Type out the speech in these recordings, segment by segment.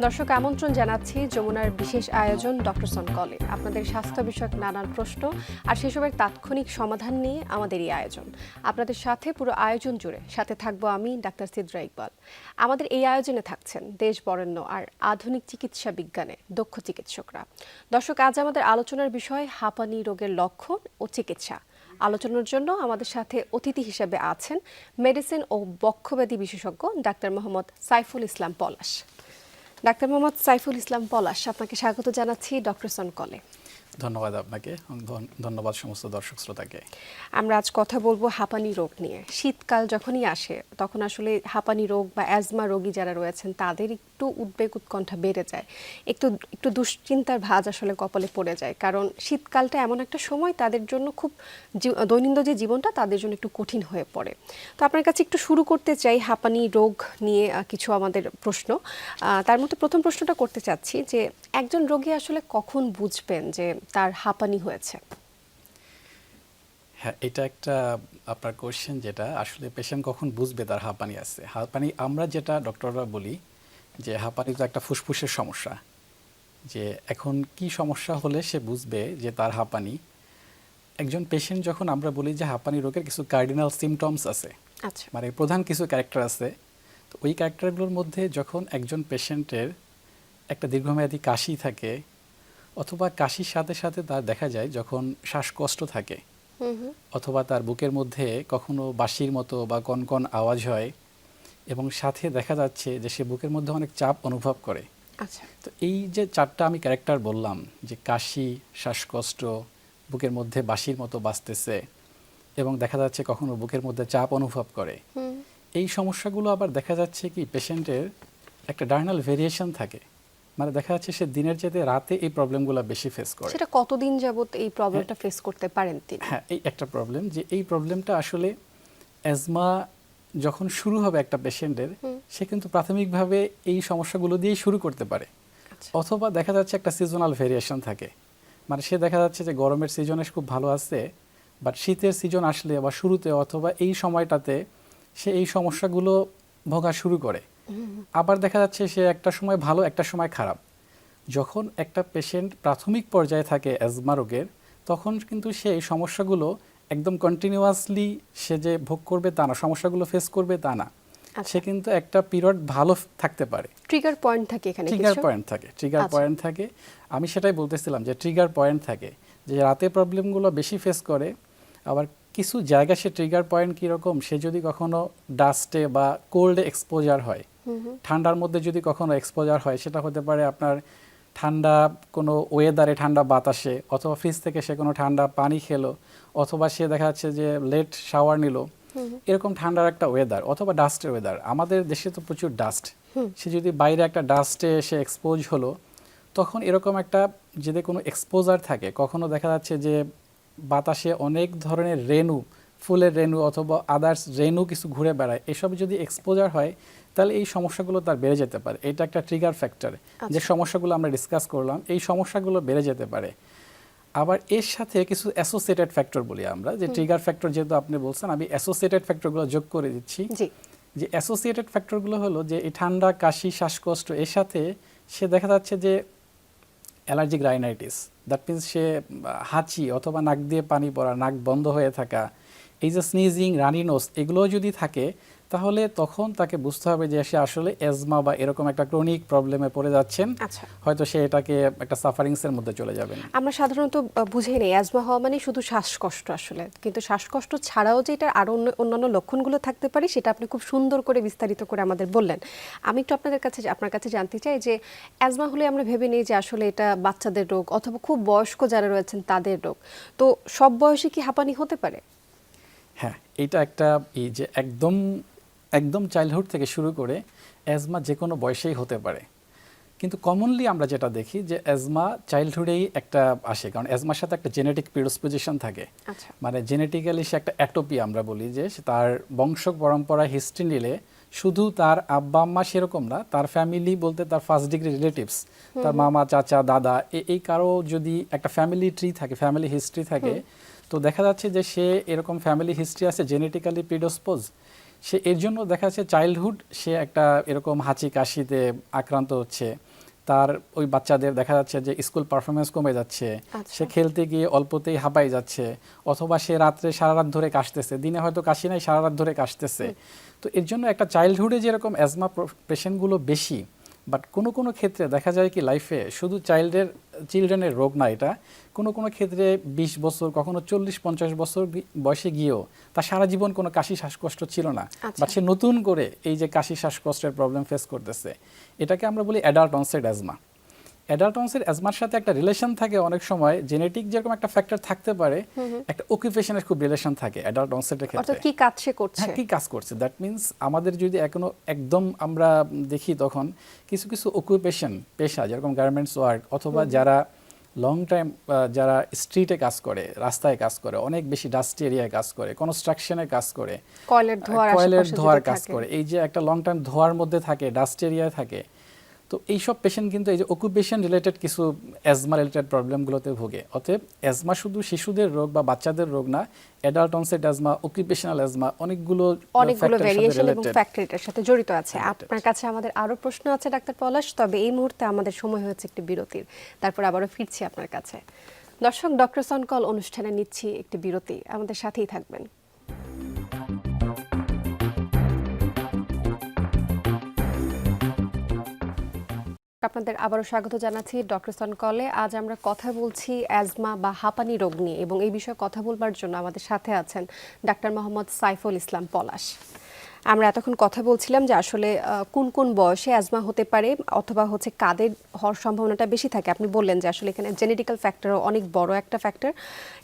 দর্শক আমন্ত্রণ জানাচ্ছি যমুনার বিশেষ আয়োজন ডক্টর সন কলে। আপনাদের স্বাস্থ্য বিষয়ক নানান প্রশ্ন আর সেসবের তাৎক্ষণিক সমাধান নিয়ে আমাদের এই আয়োজন। আপনাদের সাথে পুরো আয়োজন জুড়ে সাথে থাকবো আমি ডাক্তার সিদ্রা ইকবাল। আমাদের এই আয়োজনে থাকছেন দেশ বরেণ্য আর আধুনিক চিকিৎসা বিজ্ঞানে দক্ষ চিকিৎসকরা। দর্শক, আজ আমাদের আলোচনার বিষয় হাঁপানি রোগের লক্ষণ ও চিকিৎসা। আলোচনার জন্য আমাদের সাথে অতিথি হিসেবে আছেন মেডিসিন ও বক্ষব্যাধি বিশেষজ্ঞ ডাক্তার মোহাম্মদ সাইফুল ইসলাম পলাশ। ডাক্তার মোহাম্মদ সাইফুল ইসলাম পলাশ, আপনাকে স্বাগত জানাচ্ছি ডক্টর সন কলে। ধন্যবাদ আপনাকে, ধন্যবাদ সমস্ত দর্শক শ্রোতাকে। আমরা আজ কথা বলবো হাঁপানি রোগ নিয়ে। শীতকাল যখনই আসে তখন আসলে হাঁপানি রোগ বা অ্যাজমা রোগী যারা রয়েছেন তাদের একটু উদ্বেগ উৎকণ্ঠা বেড়ে যায়, একটু দুশ্চিন্তার ভাঁজ আসলে কপালে পড়ে যায়, কারণ শীতকালটা এমন একটা সময় তাদের জন্য খুব দৈনন্দিন যে জীবনটা তাদের জন্য একটু কঠিন হয়ে পড়ে। তো আপনার কাছে একটু শুরু করতে চাই হাঁপানি রোগ নিয়ে কিছু আমাদের প্রশ্ন। তার মধ্যে প্রথম প্রশ্নটা করতে চাচ্ছি যে একজন রোগী আসলে কখন বুঝবেন যে তার হাঁপানি হয়েছে? হ্যাঁ, এটা একটা আপনার কোশ্চেন, যেটা আসলে পেশেন্ট কখন বুঝবে তার হাঁপানি আছে। হাঁপানি আমরা যেটা ডক্টররা বলি যে হাঁপানি তো একটা ফুসফুসের সমস্যা, যে এখন কি সমস্যা হলে সে বুঝবে যে তার হাঁপানি। একজন পেশেন্ট যখন আমরা বলি যে হাঁপানি রোগের কিছু কার্ডিনাল সিমটমস আছে, আচ্ছা, মানে প্রধান কিছু ক্যারেক্টার আছে, তো ওই ক্যারেক্টারগুলোর মধ্যে যখন একজন পেশেন্টের একটা দীর্ঘমেয়াদী কাশি থাকে, অথবা কাশির সাথে সাথে তার দেখা যায় যখন শ্বাসকষ্ট থাকে, অথবা তার বুকের মধ্যে কখনো বাঁশির মতো বা কনকন আওয়াজ হয়, এবং সাথে দেখা যাচ্ছে যে সে বুকের মধ্যে অনেক চাপ অনুভব করে। আচ্ছা, তো এই যে চারটা আমি ক্যারেক্টার বললাম, যে কাশি, শ্বাসকষ্ট, বুকের মধ্যে বাঁশির মতো বাজতেছে, এবং দেখা যাচ্ছে কখনো বুকের মধ্যে চাপ অনুভব করে, এই সমস্যাগুলো আবার দেখা যাচ্ছে কি পেশেন্টের একটা ডায়নাল ভেরিয়েশন থাকে, মানে দেখা যাচ্ছে সে দিনের চেয়ে রাতে এই প্রবলেমগুলো বেশি ফেস করে। সেটা কতদিন যাবত এই প্রবলেমটা ফেস করতে পারেন তিনি? হ্যাঁ, এই একটা প্রবলেম, যে এই প্রবলেমটা আসলে অ্যাজমা যখন শুরু হবে একটা পেশেন্টের, সে কিন্তু প্রাথমিকভাবে এই সমস্যাগুলো দিয়েই শুরু করতে পারে। আচ্ছা, অথবা দেখা যাচ্ছে একটা সিজনাল ভেরিয়েশন থাকে, মানে সে দেখা যাচ্ছে যে গরমের সিজনে খুব ভালো আছে, বাট শীতের সিজন আসলে বা শুরুতে অথবা এই সময়টাতে সে এই সমস্যাগুলো ভোগা শুরু করে। আবার দেখা যাচ্ছে সে একটা সময় ভালো, একটা সময় খারাপ। যখন একটা পেশেন্ট প্রাথমিক পর্যায়ে থাকে অ্যাজমা রোগের, তখন কিন্তু সে এই সমস্যাগুলো একদম কন্টিনিউয়াসলি সে যে ভোগ করবে তা না, সমস্যাগুলো ফেস করবে তা না, সে কিন্তু একটা পিরিয়ড ভালো থাকতে পারে। ট্রিগার পয়েন্ট থাকে এখানে, ট্রিগার পয়েন্ট থাকে, ট্রিগার পয়েন্ট থাকে। আমি সেটাই বলতেছিলাম যে ট্রিগার পয়েন্ট থাকে, যে রাতে প্রবলেমগুলো বেশি ফেস করে। আবার কিছু জায়গা সে ট্রিগার পয়েন্ট কীরকম, সে যদি কখনো ডাস্টে বা কোল্ডে এক্সপোজার হয়, ঠান্ডার মধ্যে যদি কখনো এক্সপোজার হয়, সেটা হতে পারে আপনার ঠান্ডা কোনো ওয়েদারে, ঠান্ডা বাতাসে, অথবা ফ্রিজ থেকে সে কোনো ঠান্ডা পানি খেলো, অথবা সে দেখা যাচ্ছে যে লেট শাওয়ার নিল, এরকম ঠান্ডার একটা ওয়েদার, অথবা ডাস্টের ওয়েদার। আমাদের দেশে তো প্রচুর ডাস্ট, সে যদি বাইরে একটা ডাস্টে সে এক্সপোজ হলো, তখন এরকম একটা যদি কোনো এক্সপোজার থাকে, কখনো দেখা যাচ্ছে যে বাতাসে অনেক ধরনের রেণু, ফুলের রেণু অথবা আদার্স রেণু কিছু ঘুরে বেড়ায়, এসব যদি এক্সপোজার হয়, তাহলে এই সমস্যাগুলো তার বেড়ে যেতে পারে। এটা একটা ট্রিগার ফ্যাক্টর, যে সমস্যাগুলো আমরা ডিসকাস করলাম, এই সমস্যাগুলো বেড়ে যেতে পারে। আবার এর সাথে কিছু অ্যাসোসিয়েটেড ফ্যাক্টর বলি আমরা, যে ট্রিগার ফ্যাক্টর যেহেতু আপনি বলছেন, আমি অ্যাসোসিয়েটেড ফ্যাক্টরগুলো যোগ করে দিচ্ছি। যে অ্যাসোসিয়েটেড ফ্যাক্টরগুলো হলো যে এই ঠান্ডা, কাশি, শ্বাসকষ্ট, এর সাথে সে দেখা যাচ্ছে যে অ্যালার্জিক রাইনাইটিস, দ্যাট মিনস সে হাঁচি অথবা নাক দিয়ে পানি পড়া, নাক বন্ধ হয়ে থাকা, এই যে স্নিজিং, রানি নোজ, এগুলো যদি থাকে, তাহলে তখন তাকে বুঝতে হবে যে সে আসলে অ্যাজমা বা এরকম একটা ক্রনিক প্রবলেমে পড়ে যাচ্ছেন। হয়তো সে এটাকে একটা সাফারিংসের মধ্যে চলে যাবেন। আমরা সাধারণত বুঝে নেই অ্যাজমা হওয়া মানে শুধু শ্বাসকষ্ট আসলে, কিন্তু শ্বাসকষ্ট ছাড়াও যে এটার আরও অন্যান্য লক্ষণগুলো থাকতে পারে, সেটা আপনি খুব সুন্দর করে বিস্তারিত করে আমাদের বললেন। আমি একটু আপনার কাছে জানতে চাই যে অ্যাজমা হলে আমরা ভেবে নিই যে আসলে এটা বাচ্চাদের রোগ অথবা খুব বয়স্ক যারা রয়েছেন তাদের রোগ, তো সব বয়সে কি হাঁপানি হতে পারে? হ্যাঁ, এটা একটা এই যে একদম চাইল্ডহুড থেকে শুরু করে অ্যাজমা যে কোনো বয়সেই হতে পারে, কিন্তু কমনলি আমরা যেটা দেখি যে অ্যাজমা চাইল্ডহুডেই একটা আসে, কারণ অ্যাজমার সাথে একটা জেনেটিক প্রিডিসপোজিশন থাকে। মানে জেনেটিক্যালি সে একটা অ্যাটোপি, আমরা বলি যে তার বংশ পরম্পরা হিস্ট্রি নিলে শুধু তার আব্বা আম্মা সেরকম না, তার ফ্যামিলি বলতে তার ফার্স্ট ডিগ্রি রিলেটিভস, তার মামা, চাচা, দাদা, এই কারো যদি একটা ফ্যামিলি ট্রি থাকে, ফ্যামিলি হিস্ট্রি থাকে, তো দেখা যাচ্ছে যে সে এরকম ফ্যামিলি হিস্ট্রি আছে, জেনেটিক্যালি প্রিডিসপোজ, সে এর জন্য দেখা যাচ্ছে চাইল্ডহুড সে একটা এরকম হাঁচি কাশিতে আক্রান্ত হচ্ছে, তার ওই বাচ্চাদের দেখা যাচ্ছে যে স্কুল পারফরমেন্স কমে যাচ্ছে, সে খেলতে গিয়ে অল্পতেই হাঁপাই যাচ্ছে, অথবা সে রাত্রে সারা রাত ধরে কাশতেছে, দিনে হয়তো কাশি নাই সারা রাত ধরে কাশতেছে। তো এর জন্য একটা চাইল্ডহুডে যেরকম অ্যাজমা পেশেন্টগুলো বেশি, বাট কোনো কোনো ক্ষেত্রে দেখা যায় কি লাইফে শুধু চিলড্রেনের রোগ না, এটা কোনো কোনো ক্ষেত্রে 20 বছর কখনো 40-50 বছর বয়সে গিয়েও তার সারা জীবন কোনো কাশি শ্বাসকষ্ট ছিল না, বাট সে নতুন করে এই যে কাশি শ্বাসকষ্টের প্রবলেম ফেস করতেছে, এটাকে আমরা বলি adult onset asthma. Adult onset অ্যাজমার সাথে একটা রিলেশন থাকে, অনেক সময় জেনেটিক যেরকম একটা ফ্যাক্টর থাকতে পারে, একটা অকুপেশনের খুব রিলেশন থাকে অ্যাডাল্ট অনসেটের ক্ষেত্রে। অর্থাৎ কি কাজ সে করছে, হ্যাঁ, কি কাজ করছে, দ্যাট মিন্স আমাদের যদি এখনো একদম আমরা দেখি তখন কিছু কিছু অকুপেশন পেশা যেরকম গার্মেন্টস ওয়ার্ক, অথবা যারা লং টাইম যারা স্ট্রিটে কাজ করে, রাস্তায় কাজ করে, অনেক বেশি ডাস্টি এরিয়ায় কাজ করে, কনস্ট্রাকশনে কাজ করে, কয়লার ধোয়ার কাজ করে, এই যে একটা লং টাইম ধোয়ার মধ্যে থাকে, ডাস্ট এরিয়ায় থাকে, তো এইসব পেশেন্ট কিন্তু এই যে অকুপেশন রিলেটেড কিছু অ্যাজমা রিলেটেড প্রবলেমগুলোতে ভোগে। অতএব অ্যাজমা শুধু শিশুদের রোগ বা বাচ্চাদের রোগ না, adult onset asthma, occupational asthma অনেকগুলো ভেরিয়েশন এবং ফ্যাক্টরের সাথে জড়িত আছে। আপনার কাছে আমাদের আরো প্রশ্ন আছে ডাক্তার পলাশ, তবে এই মুহূর্তে আমাদের সময় হয়েছে একটি বিরতির, তারপর আবারও ফিরছি আপনার কাছে। দর্শক, ডক্টরস অন কল অনুষ্ঠানে নিচ্ছি একটি বিরতি, আমাদের সাথেই থাকবেন। আপনাদের আবারও স্বাগত জানাচ্ছি ডক্টরস অন কলে। আজ আমরা কথা বলছি অ্যাজমা বা হাঁপানি রোগ নিয়ে, এবং এই বিষয়ে কথা বলবার জন্য আমাদের সাথে আছেন ডাক্তার মোহাম্মদ সাইফুল ইসলাম পলাশ। আমরা এতক্ষণ কথা বলছিলাম যে আসলে কোন কোন বয়সে অ্যাজমা হতে পারে, অথবা হচ্ছে কাদের হওয়ার সম্ভাবনাটা বেশি থাকে। আপনি বললেন যে আসলে এখানে জেনেটিক্যাল ফ্যাক্টরও অনেক বড় একটা ফ্যাক্টর।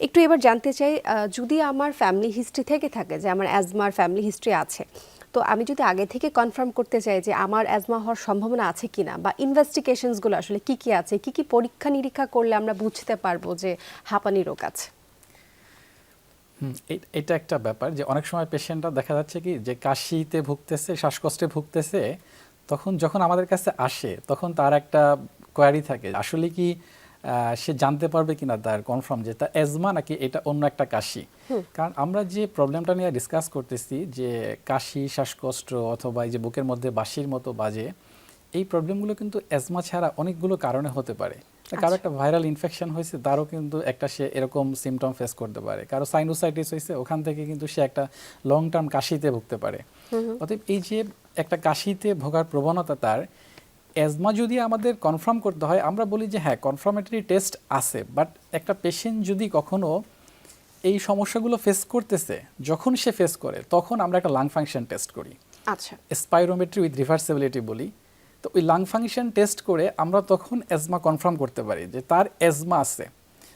একটু এবার জানতে চাই, যদি আমার ফ্যামিলি হিস্ট্রি থেকে থাকে যে আমার অ্যাজমার ফ্যামিলি হিস্ট্রি আছে, তো আমি যদি আগে থেকে কনফার্ম করতে চাই যে আমার অ্যাজমা হওয়ার সম্ভাবনা আছে কিনা, বা ইনভেস্টিগেশনসগুলো আসলে কি কি আছে, কি কি পরীক্ষা নিরীক্ষা করলে আমরা বুঝতে পারবো যে হাঁপানি রোগ আছে? এটা একটা ব্যাপার যে অনেক সময় পেশেন্টরা দেখা যাচ্ছে কি যে কাশিতে ভুগতেছে, শ্বাসকষ্টে ভুগতেছে, তখন যখন আমাদের কাছে আসে তখন তার একটা কোয়ারি থাকে আসলে কি সে জানতে পারবে কিনা তার কনফার্ম যে তার অ্যাজমা নাকি এটা অন্য একটা কাশি। কারণ আমরা যে প্রবলেমটা নিয়ে ডিসকাস করতেছি যে কাশি, শ্বাসকষ্ট, অথবা এই যে বুকের মধ্যে বাঁশির মতো বাজে, এই প্রবলেমগুলো কিন্তু অ্যাজমা ছাড়া অনেকগুলো কারণে হতে পারে। কারো একটা ভাইরাল ইনফেকশন হয়েছে, তারও কিন্তু একটা সে এরকম সিমটম ফেস করতে পারে, কারো সাইনোসাইটিস হয়েছে, ওখান থেকে কিন্তু সে একটা লং টার্ম কাশিতে ভুগতে পারে। অতএব এই যে একটা কাশিতে ভোগার প্রবণতা তার, অ্যাজমা যদি আমাদের কনফার্ম করতে হয়, আমরা বলি যে হ্যাঁ কনফার্মেটরি টেস্ট আছে, বাট একটা পেশেন্ট যদি কখনো এই সমস্যাগুলো ফেস করতেছে, যখন সে ফেস করে তখন আমরা একটা লাং ফাংশন টেস্ট করি, আচ্ছা, স্পাইরোমেট্রি উইথ রিভার্সিবিলিটি বলি। তো ওই লাং ফাংশন টেস্ট করে আমরা তখন অ্যাজমা কনফার্ম করতে পারি যে তার অ্যাজমা আছে।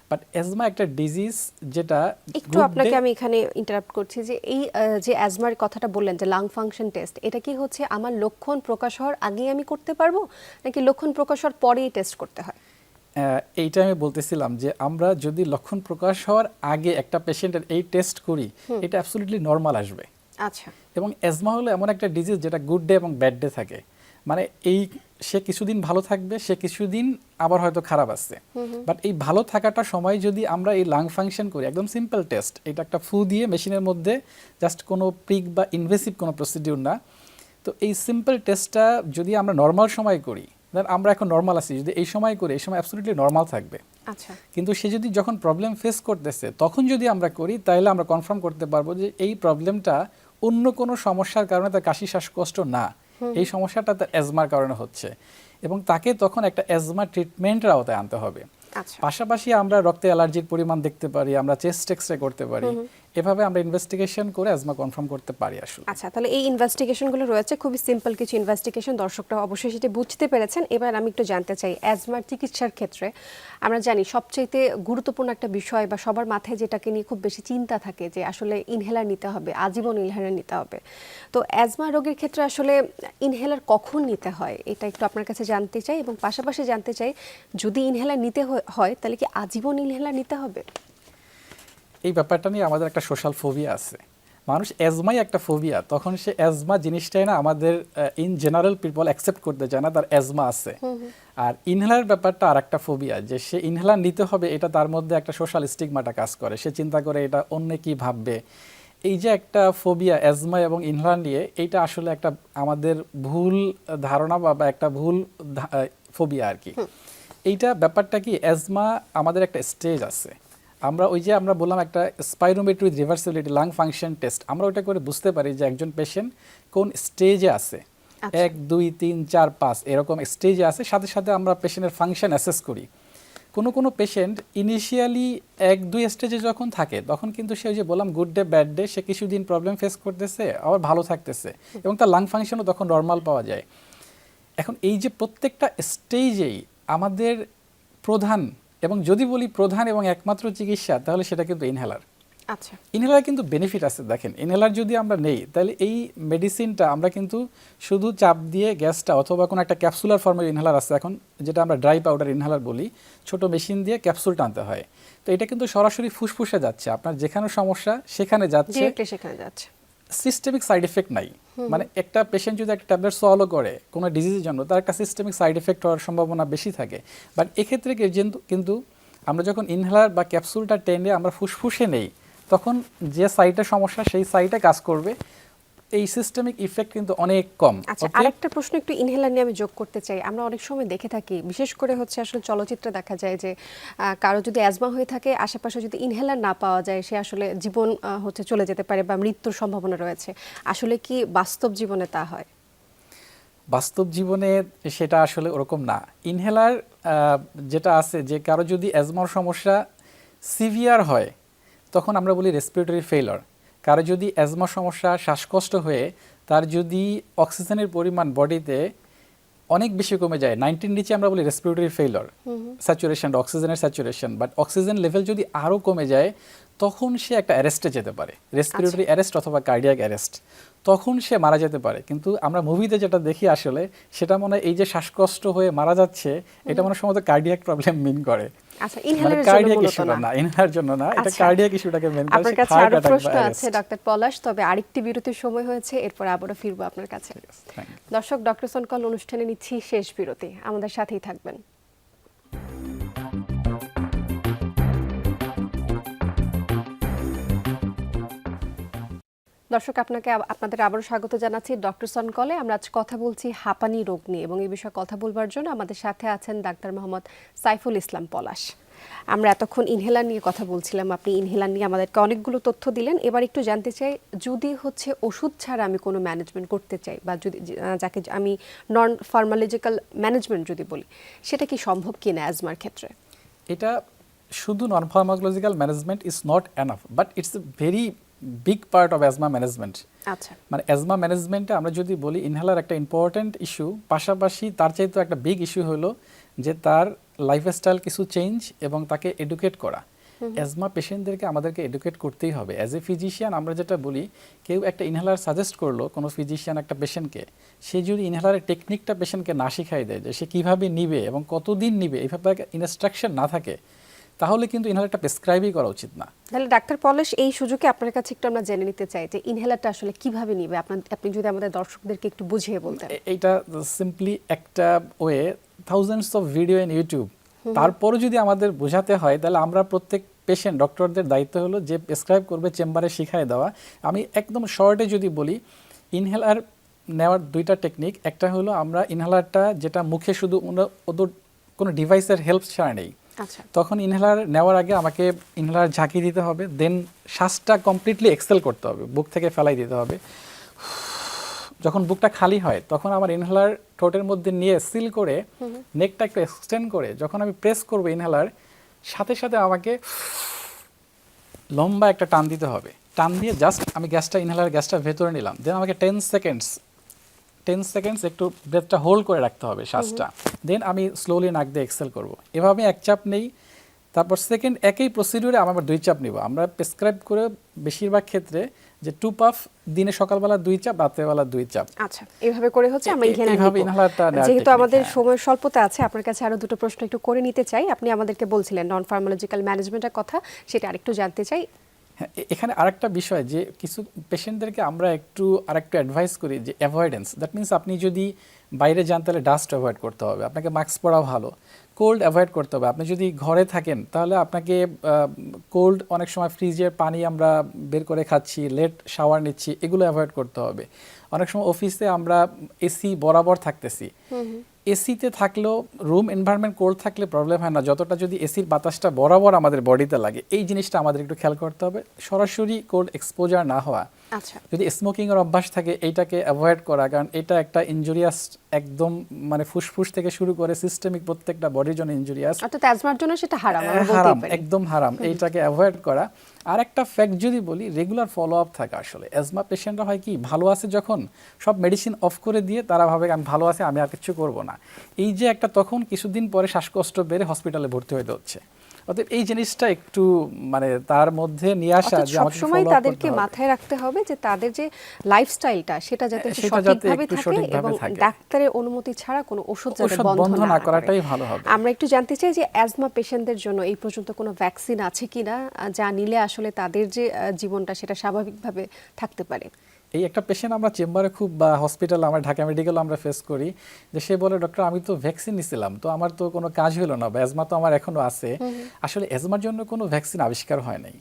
বাট অ্যাজমা একটা ডিজিজ যেটা একটু আপনাকে আমি এখানে ইন্টারাপ্ট করছি যে এই যে অ্যাজমার কথাটা বললেন যে লাং ফাংশন টেস্ট, এটা কি হচ্ছে আমার লক্ষণ প্রকাশ হওয়ার আগেই আমি করতে পারবো, নাকি লক্ষণ প্রকাশ হওয়ার পরেই টেস্ট করতে হয়? এইটা আমি বলতেছিলাম যে আমরা যদি লক্ষণ প্রকাশ হওয়ার আগে একটা পেশেন্টের এই টেস্ট করি, এটা অ্যাবসলিউটলি নর্মাল আসবে। আচ্ছা, এবং অ্যাজমা হলো এমন একটা ডিজিজ যেটা গুড ডে এবং ব্যাড ডে থাকে, মানে এই সে কিছুদিন ভালো থাকবে, সে কিছুদিন আবার হয়তো খারাপ আসছে, বাট এই ভালো থাকাটা সময় যদি আমরা এই লাং ফাংশন করি, একদম সিম্পল টেস্ট, এটা একটা ফু দিয়ে মেশিনের মধ্যে, জাস্ট কোনো প্রিক বা ইনভেসিভ কোনো প্রসিডিউর না, তো এই সিম্পল টেস্টটা যদি আমরা নর্মাল সময় করি, দেন আমরা এখন নর্মাল আছি, যদি এই সময় করি এই সময় অ্যাবসলিউটলি নর্মাল থাকবে। আচ্ছা, কিন্তু সে যদি যখন প্রবলেম ফেস করতেছে তখন যদি আমরা করি, তাহলে আমরা কনফার্ম করতে পারবো যে এই প্রবলেমটা অন্য কোনো সমস্যার কারণে তার কাশি শ্বাসকষ্ট না, এই সমস্যাটা তার অ্যাজমার কারণে হচ্ছে, এবং তাকে তখন একটা অ্যাজমা ট্রিটমেন্টের আওতায় আনতে হবে। পাশাপাশি আমরা রক্তে অ্যালার্জির পরিমাণ দেখতে পারি, আমরা চেস্ট এক্সরে করতে পারি, এভাবে আমরা ইনভেস্টিগেশন করে অ্যাজমা কনফার্ম করতে পারি আসলে। আচ্ছা, তাহলে এই ইনভেস্টিগেশনগুলো রয়েছে, খুবই সিম্পল কিছু ইনভেস্টিগেশন, দর্শকরা অবশ্যই সেটা বুঝতে পেরেছেন। এবার আমি একটু জানতে চাই, অ্যাজমার চিকিৎসার ক্ষেত্রে আমরা জানি সবচেয়ে গুরুত্বপূর্ণ একটা বিষয় বা সবার মাথায় যেটাকে নিয়ে খুব বেশি চিন্তা থাকে যে আসলে ইনহেলার নিতে হবে, আজীবন ইনহেলার নিতে হবে। তো অ্যাজমা রোগের ক্ষেত্রে আসলে ইনহেলার কখন নিতে হয় এটা একটু আপনার কাছে জানতে চাই, এবং পাশাপাশি জানতে চাই যদি ইনহেলার নিতে হয় তাহলে কি আজীবন ইনহেলার নিতে হবে? এই ব্যাপারটা নিয়ে আমাদের একটা সোশ্যাল ফোবিয়া আছে, মানুষ অ্যাজমাই একটা ফোবিয়া, তখন সে অ্যাজমা জিনিসটাই না আমাদের ইন জেনারেল পিপল অ্যাকসেপ্ট করতে চায় না তার অ্যাজমা আছে। আর ইনহেলার ব্যাপারটা আর একটা ফোবিয়া, যে সে ইনহেলার নিতে হবে, এটা তার মধ্যে একটা সোশ্যাল স্টিগমাটা কাজ করে, সে চিন্তা করে এটা অন্য কি ভাববে, এই যে একটা ফোবিয়া অ্যাজমা এবং ইনহেলার নিয়ে, এইটা আসলে একটা আমাদের ভুল ধারণা বা একটা ভুল ফোবিয়া আর কি। এইটা ব্যাপারটা কি, অ্যাজমা আমাদের একটা স্টেজ আছে। আমরা বললাম একটা spirometry with reversibility lung function test, আমরা ওটা করে বুঝতে পারি যে একজন পেশেন্ট কোন স্টেজে আছে। 1 2 3 4 5 এরকম স্টেজে আছে, সাথে সাথে আমরা পেশেন্টের ফাংশন অ্যাসেস করি। কোনো পেশেন্ট ইনিশিয়ালি 1 2 স্টেজে যখন থাকে, তখন কিন্তু সে যে বললাম গুড ডে ব্যাড ডে, সে কিছুদিন প্রবলেম ফেস করতেছে, আবার ভালো থাকতেছে এবং তার লাং ফাংশনও তখন নর্মাল পাওয়া যায়। এখন এই যে প্রত্যেকটা স্টেজেই আমাদের প্রধান, এবং যদি বলি প্রধান এবং একমাত্র চিকিৎসা, তাহলে সেটা কিন্তু ইনহেলার। আচ্ছা, ইনহেলার কিন্তু বেনিফিট আছে। দেখেন, ইনহেলার যদি আমরা নেই, তাহলে এই মেডিসিনটা আমরা কিন্তু শুধু চাপ দিয়ে গ্যাসটা, অথবা কোনো একটা ক্যাপসুলার ফর্মের ইনহেলার আছে এখন, যেটা আমরা ড্রাই পাউডার ইনহেলার বলি, ছোট মেশিন দিয়ে ক্যাপসুল টানতে হয়। তো এটা কিন্তু সরাসরি ফুসফুসে যাচ্ছে, আপনার যেখানে সমস্যা সেখানে যাচ্ছে, সেখানে যাচ্ছে, সিস্টেমিক সাইড এফেক্ট নাই। মানে একটা পেশেন্ট যদি একটা ট্যাবলেট সোয়ালো করে কোনো ডিজিজের জন্য, তার একটা সিস্টেমিক সাইড এফেক্ট হওয়ার সম্ভাবনা বেশি থাকে। বাট এক্ষেত্রে কিন্তু আমরা যখন ইনহেলার বা ক্যাপসুলটা টেনে আমরা ফুসফুসে নেই, তখন যে সাইটে সমস্যা সেই সাইটে কাজ করবে, এই সিস্টেমিক ইফেক্ট কিন্তু অনেক কম। আচ্ছা, আরেকটা প্রশ্ন একটু ইনহেলার নিয়ে আমি যোগ করতে চাই। আমরা অনেক সময় দেখে থাকি, বিশেষ করে হচ্ছে আসলে চলচ্চিত্রে দেখা যায় যে কারো যদি অ্যাজমা হয়ে থাকে, আশেপাশে যদি ইনহেলার না পাওয়া যায়, সে আসলে জীবন হচ্ছে চলে যেতে পারে বা মৃত্যুর সম্ভাবনা রয়েছে। আসলে কি বাস্তব জীবনে তা হয়? বাস্তব জীবনে সেটা আসলে ওরকম না। ইনহেলার যেটা আছে, যে কারো যদি অ্যাজমার সমস্যা সিভিয়ার হয়, তখন আমরা বলি রেসপিরেটরি ফেইলর। কারো যদি অ্যাজমা সমস্যা, শ্বাসকষ্ট হয়ে তার যদি অক্সিজেনের পরিমাণ বডিতে অনেক বেশি কমে যায়, 19 নিচে, আমরা বলি রেসপিরেটরি ফেইলর, স্যাচুরেশন, অক্সিজেনের স্যাচুরেশন, বাট অক্সিজেন লেভেল যদি আরও কমে যায়, তখন সে একটা অ্যারেস্টে যেতে পারে, রেসপিরেটরি অ্যারেস্ট অথবা কার্ডিয়াক অ্যারেস্ট, তখন সে মারা যেতে পারে। কিন্তু আমরা মুভিতে যেটা দেখি আসলে, সেটা মনে হয় এই যে শ্বাসকষ্ট হয়ে মারা যাচ্ছে, এটা মনে হয় সম্ভবত কার্ডিয়াক প্রবলেম মিন করে। আচ্ছা, ইনহেলারের জন্য কার্ডিয়াক মূলত ইস্যুটা না, না, ইনহেলার জন্য না, এটা কার্ডিয়াক ইস্যুটাকে মেন করে। আপনার কাছে আরো প্রশ্ন আছে ডক্টর পলাশ, তবে আরেকটি বিরতির সময় হয়েছে, এরপর আবারও ফিরবো আপনার কাছে। দর্শক, ডক্টর সন কল অনুষ্ঠানে নিচ্ছি শেষ বিরতি, আমাদের সাথেই থাকবেন। দর্শক, আপনাদের আবারও স্বাগত জানাচ্ছি ডক্টর সন কলে। আমরা আজ কথা বলছি হাঁপানি রোগ নিয়ে, এবং এই বিষয়ে কথা বলবার জন্য আমাদের সাথে আছেন ডাক্তার মোহাম্মদ সাইফুল ইসলাম পলাশ। আমরা এতক্ষণ ইনহেলার নিয়ে কথা বলছিলাম, আপনি ইনহেলার নিয়ে আমাদেরকে অনেকগুলো তথ্য দিলেন। এবার একটু জানতে চাই, যদি হচ্ছে ওষুধ ছাড়া আমি কোনো ম্যানেজমেন্ট করতে চাই, বা যদি যাকে আমি নন ফার্মালজিক্যাল ম্যানেজমেন্ট যদি বলি, সেটা কি সম্ভব কিনা অ্যাজমার ক্ষেত্রে? এটা শুধু non pharmacological management is not enough, but it's a very big part of asthma management. আচ্ছা, মানে অ্যাজমা ম্যানেজমেন্টে আমরা যদি বলি ইনহেলার একটা ইম্পর্ট্যান্ট ইস্যু, পাশাপাশি তার চাইতে একটা বিগ ইস্যু হলো যে তার লাইফস্টাইল কিছু চেঞ্জ এবং তাকে এডুকেট করা। অ্যাজমা পেশেন্টদেরকে আমাদেরকে এডুকেট করতেই হবে। অ্যাজ এ ফিজিশিয়ান আমরা যেটা বলি, কেউ একটা ইনহেলার সাজেস্ট করলো, কোনো ফিজিশিয়ান একটা পেশেন্টকে, সে যদি ইনহেলারের টেকনিকটা পেশেন্টকে না শিখাই দেয়, যে সে কীভাবে নিবে এবং কতদিন নিবে, এইভাবে ইনস্ট্রাকশন না থাকে, তাহলে কিন্তু ইনহেলারটা প্রেসক্রাইবই করা উচিত না। তাহলে ডাক্তার পলাশ, এই সুযোগে আপনার কাছে একটু আমরা জেনে নিতে চাই যে ইনহেলারটা আসলে কিভাবে নিবে, আপনি যদি আমাদের দর্শকদেরকে একটু বুঝিয়ে বলতেন। এইটা সিম্পলি একটা way, thousands of video in YouTube, তারপরও যদি আমাদের বোঝাতে হয়, তাহলে আমরা প্রত্যেক পেশেন্ট, ডক্টরদের দায়িত্ব হলো যে প্রেসক্রাইব করবে, চেম্বারে শিখায় দেওয়া। আমি একদম শর্টে যদি বলি, ইনহেলার নেওয়ার দুইটা টেকনিক। একটা হলো আমরা ইনহেলারটা যেটা মুখে শুধু ওদের কোনো ডিভাইসের হেল্প ছাড়া নেই, আচ্ছা, তখন ইনহেলার নেওয়ার আগে আমাকে ইনহেলার ঝাঁকি দিতে হবে, দেন শ্বাসটা কমপ্লিটলি এক্সেল করতে হবে, বুক থেকে ফেলাই দিতে হবে। যখন বুকটা খালি হয়, তখন আমার ইনহেলার ঠোঁটের মধ্যে নিয়ে সিল করে, নেকটা একটু এক্সটেন্ড করে, যখন আমি প্রেস করবো ইনহেলার, সাথে সাথে আমাকে লম্বা একটা টান দিতে হবে। টান দিয়ে জাস্ট আমি ইনহেলার গ্যাসটা ভেতরে নিলাম, দেন আমাকে 10 সেকেন্ডস একটু ব্রেথটা হোল্ড করে রাখতে হবে, শ্বাসটা, দেন আমি স্লোলি নাক দিয়ে এক্সেল করব। এভাবে এক চাপ নেই, তারপর সেকেন্ড একই প্রসিডিউরে আমরা 2 চাপ নিব। আমরা প্রেসক্রাইব করে বেশিরভাগ ক্ষেত্রে যে 2 পাফ, দিনে সকালবেলা 2 চাপ, রাত্রেবেলা 2 চাপ। আচ্ছা, এইভাবে করে হচ্ছে আমরা ইনহেলারটা নেওয়ার যেহেতু টেকনিক। আমাদের সময় স্বল্পতা আছে, আপনার কাছে আরো দুটো প্রশ্ন একটু করে নিতে চাই। আপনি আমাদেরকে বলছিলেন নন ফার্মালজিক্যাল ম্যানেজমেন্টের কথা, সেটা আরেকটু জানতে চাই। হ্যাঁ, এখানে আরেকটা বিষয়, যে কিছু পেশেন্টদেরকে আমরা আরেকটু অ্যাডভাইস করি যে অ্যাভয়েডেন্স। দ্যাট মিনস আপনি যদি বাইরে যান, তাহলে ডাস্ট অ্যাভয়েড করতে হবে, আপনাকে মাস্ক পরাও ভালো। কোল্ড অ্যাভয়েড করতে হবে। আপনি যদি ঘরে থাকেন তাহলে আপনাকে কোল্ড, অনেক সময় ফ্রিজের পানি আমরা বের করে খাচ্ছি, লেট শাওয়ার নিচ্ছি, এগুলো অ্যাভয়েড করতে হবে। অনেক সময় অফিসে আমরা এসি বরাবর থাকতেছি, এসিতে থাকলেও রুম এনভায়রনমেন্ট কোল্ড থাকলে প্রবলেম হয় না যতটা যদি এসির বাতাসটা বরাবর আমাদের বডিতে লাগে। এই জিনিসটা আমাদের একটু খেয়াল করতে হবে, সরাসরি কোল্ড এক্সপোজার না হওয়া। আচ্ছা, যদি স্মোকিং এর অভ্যাস থাকে এইটাকে অ্যাভয়েড করা, কারণ এটা একটা ইনজুরিয়াস, একদম মানে ফুসফুস থেকে শুরু করে সিস্টেমিক প্রত্যেকটা বডির জন্য ইনজুরিয়াস, অর্থাৎ অ্যাজমার জন্য সেটা হারাম, আমরা বলতেই হারাম, পারি। একদম হারাম। এইটাকে অ্যাভয়েড করা। আর একটা ফ্যাক্ট যদি বলি, রেগুলার ফলো আপ থাকা। আসলে অ্যাজমা পেশেন্টরা হয় কি, ভালো আছে যখন সব মেডিসিন অফ করে দিয়ে তারা ভাবে আমি ভালো আছি, আমি আর কিছু করব না। এই যে একটা, তখন কিছুদিন পরে শ্বাসকষ্ট বেড়ে হসপিটালে ভর্তি হতে হচ্ছে। অতএব এই জিনিসটা একটু মানে তার মধ্যে নিয়ে আসা, যে আমাকে সবসময় follow up তাদেরকে করতে হবে। মাথায় রাখতে হবে যে তাদের যে লাইফস্টাইলটা সেটা যাতে একটু সেটা যাতে সঠিকভাবে একটু থাকে সঠিকভাবে এবং থাকে। ডাক্তারের অনুমতি ছাড়া কোনো ওষুধ যাতে ওষুধ বন্ধ বন্ধ না না করে। করাটাই ভালো হবে। আমরা একটু জানতে চাই যে অ্যাজমা পেশেন্টদের জন্য এই পর্যন্ত কোনো ভ্যাকসিন আছে কিনা, যা নিলে আসলে তাদের যে জীবনটা সেটা স্বাভাবিকভাবে থাকতে পারে। এই একটা পেশেন্ট আমরা চেম্বারে খুব, বা হসপিটালে, আমরা ঢাকা মেডিকেল আমরা ফেস করি, যে সে বলে ডক্টর আমি তো ভ্যাকসিন নিছিলাম, তো আমার তো কোনো কাজ হলো না, বা অ্যাজমা তো আমার এখনো আছে। আসলে অ্যাজমার জন্য কোনো ভ্যাকসিন আবিষ্কার হয় নাই।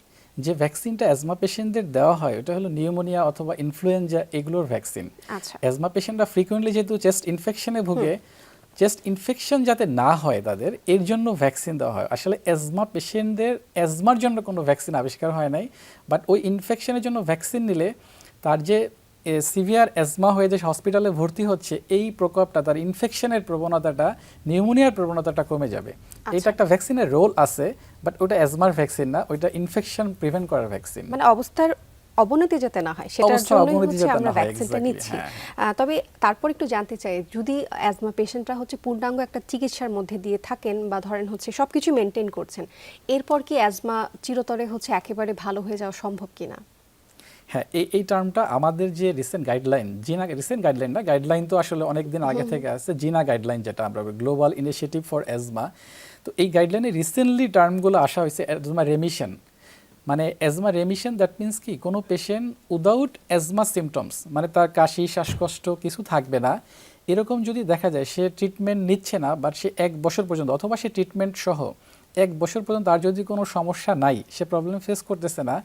যে ভ্যাকসিনটা অ্যাজমা পেশেন্টদের দেওয়া হয় ওটা হলো নিউমোনিয়া অথবা ইনফ্লুয়েঞ্জা, এগুলোর ভ্যাকসিন। আচ্ছা, অ্যাজমা পেশেন্টরা ফ্রিকুয়েন্টলি যেহেতু চেস্ট ইনফেকশনে ভুগে, চেস্ট ইনফেকশন যাতে না হয় তাদের, এর জন্য ভ্যাকসিন দেওয়া হয়। আসলে অ্যাজমা পেশেন্টদের অ্যাজমার জন্য কোনো ভ্যাকসিন আবিষ্কার হয় নাই, বাট ওই ইনফেকশনের জন্য ভ্যাকসিন নিলে তার যে সিভিয়ার অ্যাজমা হয়ে যে হসপিটালে ভর্তি হচ্ছে, এই প্রকোপটা, তার ইনফেকশনের প্রবণতাটা, নিউমোনিয়ার প্রবণতাটা কমে যাবে। এটা একটা ভ্যাকসিনের রোল আছে, বাট ওটা অ্যাজমার ভ্যাকসিন না, ওইটা ইনফেকশন প্রিভেন্ট করার ভ্যাকসিন। মানে অবস্থার অবনতি যাতে না হয় সেটার অবস্থার জন্যই অবনতি হচ্ছে যাতে আমরা না হয়, ভ্যাকসিনটা exactly, নিচ্ছি। হ্যাঁ। তবে তারপর একটু জানতে চাই, যদি অ্যাজমা পেশেন্টরা হচ্ছে পূর্ণাঙ্গ একটা চিকিৎসার মধ্যে দিয়ে থাকেন বা ধরেন হচ্ছে সবকিছু মেনটেন করছেন, এরপর কি অ্যাজমা চিরতরে হচ্ছে একেবারে ভালো হয়ে যাওয়া সম্ভব কিনা? হ্যাঁ, এই টার্মটা আমাদের যে রিসেন্ট গাইডলাইন, জিনা, রিসেন্ট গাইডলাইন না, গাইডলাইন তো আসলে অনেক দিন আগে থেকে আছে, জিনা গাইডলাইন, যেটা আমরা গ্লোবাল ইনিশিয়েটিভ ফর অ্যাজমা। তো এই গাইডলাইনে রিসেন্টলি টার্মগুলো আসা হয়েছে, অ্যাজমা রেমিশন। মানে অ্যাজমা রেমিশন, দ্যাট মিনস কি, কোনো পেশেন্ট উইদাউট অ্যাজমা সিমটমস, মানে তার কাশি, শ্বাসকষ্ট কিছু থাকবে না, এরকম যদি দেখা যায়, সে ট্রিটমেন্ট নিচ্ছে না, বাট সে 1 বছর পর্যন্ত, অথবা সে ট্রিটমেন্ট সহ 1 বছর পর্যন্ত তার যদি কোনো সমস্যা নাই, সে প্রবলেম ফেস করতেছে না,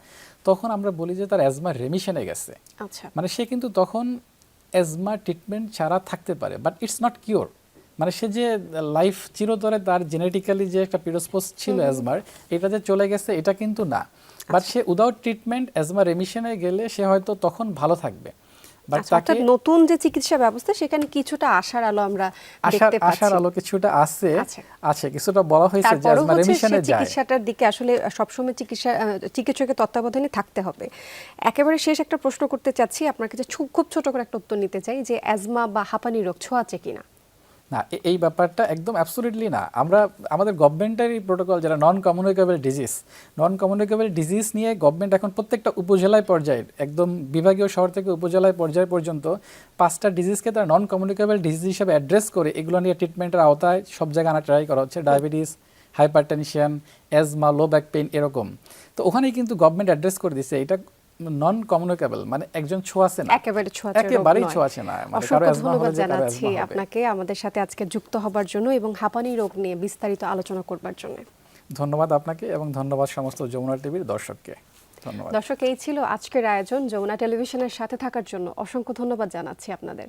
তখন আমরা বলি যে তার অ্যাজমা রেমিশনে গেছে। আচ্ছা, মানে সে কিন্তু তখন অ্যাজমা ট্রিটমেন্ট ছাড়া থাকতে পারে, বাট ইটস নট কিওর। মানে সে যে লাইফ চিরতরে তার জেনেটিক্যালি যে একটা প্রিডিসপোজ ছিল অ্যাজমার, এটা যে চলে গেছে, এটা কিন্তু না। বাট সে উইদাউট ট্রিটমেন্ট অ্যাজমা রেমিশনে গেলে সে হয়তো তখন ভালো থাকবে। বাট আচ্ছা, অর্থাৎ নতুন যে চিকিৎসা ব্যবস্থা সেখানে কিছুটা আশার আলো আমরা দেখতে পাচ্ছি। আশার আলো কিছুটা আছে, আচ্ছা। আছে কিছুটা বলা হয়েছে যে তারপরেও অ্যাজমা হচ্ছে রেমিশনে সে যায়। চিকিৎসাটার দিকে আসলে সবসময় চিকিৎসকের তত্ত্বাবধানে থাকতে হবে। একেবারে শেষ একটা প্রশ্ন করতে চাচ্ছি আপনার কাছে, খুব ছোট করে একটা উত্তর নিতে চাই, যে অ্যাজমা বা হাঁপানি রোগ ছোঁয়াচে কিনা? না, এই ব্যাপারটা একদম অ্যাবসলিউটলি না। আমরা আমাদের গভর্নমেন্টের প্রোটোকল, যারা নন কমিউনিকেবল ডিজিজ নিয়ে গভর্নমেন্ট এখন প্রত্যেকটা উপজেলায় পর্যায়ে, একদম বিভাগীয় শহর থেকে উপজেলায় পর্যায় পর্যন্ত 5টা ডিজিজকে তারা নন কমিউনিকেবল ডিজিজ হিসেবে অ্যাড্রেস করে এগুলো নিয়ে ট্রিটমেন্টের আওতায় সব জায়গায় আনা ট্রাই করা হচ্ছে। Diabetes, hypertension, asthma, low back pain, এরকম। তো ওখানেই কিন্তু গভর্নমেন্ট অ্যাড্রেস করে দিচ্ছে এটা নন কমিউনিকেবল, মানে একজন ছোঁয়াচে না, একেবারে ছোঁয়াচে রোগ একেবারেই নয়। ছোঁয়াচে না। মানে কারো অসংখ্য অ্যাজমা ধন্যবাদ হলে যে কারো জানাচ্ছি অ্যাজমা হবে। আপনাকে আমাদের সাথে আজকে যুক্ত হবার জন্য এবং হাঁপানি রোগ নিয়ে বিস্তারিত আলোচনা করবার জন্য। ধন্যবাদ আপনাকে, এবং ধন্যবাদ সমস্ত যমুনা টিভির দর্শককে। ধন্যবাদ। দর্শক, এই ছিল আজকের আয়োজন। যমুনা টেলিভিশনের সাথে থাকার জন্য অসংখ্য ধন্যবাদ জানাচ্ছি আপনাদের।